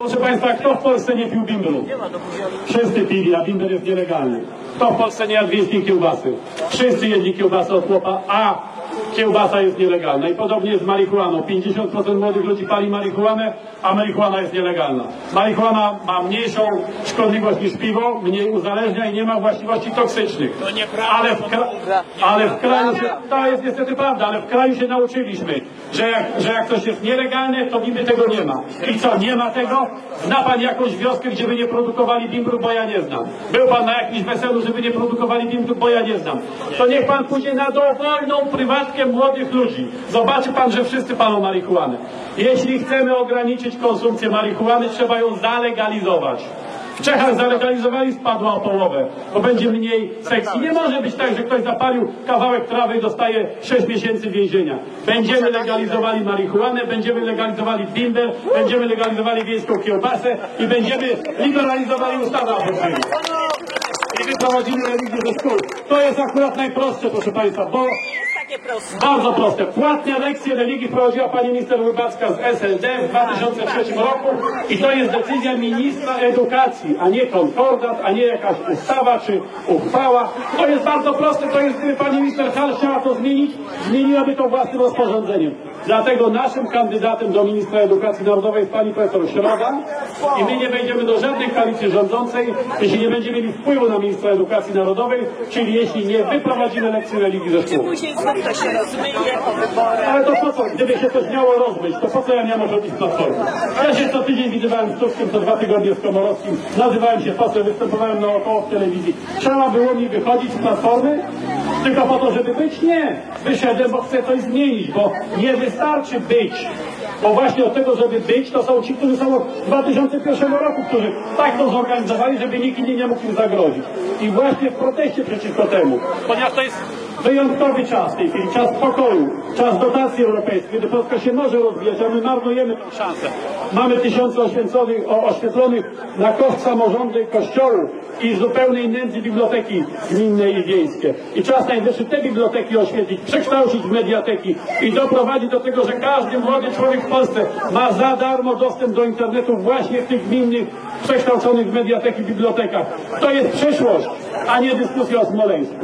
Proszę Państwa, kto w Polsce nie pił bimbru? Wszyscy pili, a bimber jest nielegalny. Kto w Polsce nie jadł wiejskiej kiełbasy? Wszyscy jedli kiełbasę od chłopa, a kiełbasa jest nielegalna. I podobnie jest z marihuaną. 50% młodych ludzi pali marihuanę, a marihuana jest nielegalna. Marihuana ma mniejszą szkodliwość niż piwo, mniej uzależnia i nie ma właściwości toksycznych. To nieprawda. Ale w kraju się, to jest niestety prawda, ale w kraju się nauczyliśmy, że jak coś jest nielegalne, to niby tego nie ma. I co, nie ma tego? Zna Pan jakąś wioskę, gdzie by nie produkowali bimbru, bo ja nie znam. Był Pan na jakimś weselu, żeby nie produkowali bimbru, bo ja nie znam. To niech Pan pójdzie na dowolną prywatkę młodych ludzi. Zobaczy Pan, że wszyscy palą marihuanę. Jeśli chcemy ograniczyć konsumpcję marihuany, trzeba ją zalegalizować. W Czechach zalegalizowali, spadła o połowę, bo będzie mniej sekcji. Nie może być tak, że ktoś zapalił kawałek trawy i dostaje 6 miesięcy więzienia. Będziemy legalizowali marihuanę, będziemy legalizowali bimber, będziemy legalizowali wiejską kiełbasę i będziemy liberalizowali ustawę aborcyjną. I wyprowadzimy religię ze szkół. To jest akurat najprostsze, proszę Państwa, bo bardzo proste. Płatne lekcje religii wprowadziła pani minister Wybacka z SLD w 2003 roku i to jest decyzja ministra edukacji, a nie konkordat, a nie jakaś ustawa czy uchwała. To jest bardzo proste, to jest, gdyby pani minister Hall chciała to zmienić, zmieniłaby to własnym rozporządzeniem. Dlatego naszym kandydatem do ministra edukacji narodowej jest pani profesor Środa i my nie wejdziemy do żadnej koalicji rządzącej, jeśli nie będziemy mieli wpływu na ministra edukacji narodowej, czyli jeśli nie wyprowadzimy lekcji religii ze szkół. To się rozmyje po wyborach. Ale to po co? Gdyby się coś miało rozmyć, to po co ja miałem robić Platformę? Ja się co tydzień widywałem z Tuskiem, co 2 tygodnie z Komorowskim, nazywałem się posłem, występowałem naokoło w telewizji. Trzeba było mi wychodzić z Platformy? Tylko po to, żeby być? Nie. Wyszedłem, bo chcę coś zmienić, bo nie wystarczy być. Bo właśnie od tego, żeby być, to są ci, którzy są od 2001 roku, którzy tak to zorganizowali, żeby nikt inny nie mógł im zagrozić. I właśnie w proteście przeciwko temu, ponieważ to jest wyjątkowy czas w tej chwili, czas pokoju, czas dotacji europejskiej, kiedy Polska się może rozwijać, a my marnujemy tę szansę. Mamy tysiące oświetlonych na koszt samorządy kościołów i zupełnej nędzy biblioteki gminne i wiejskie. I czas najwyższy te biblioteki oświetlić, przekształcić w mediateki i doprowadzić do tego, że każdy młody człowiek w Polsce ma za darmo dostęp do internetu właśnie w tych gminnych, przekształconych w mediateki bibliotekach. To jest przyszłość, a nie dyskusja o Smoleńsku.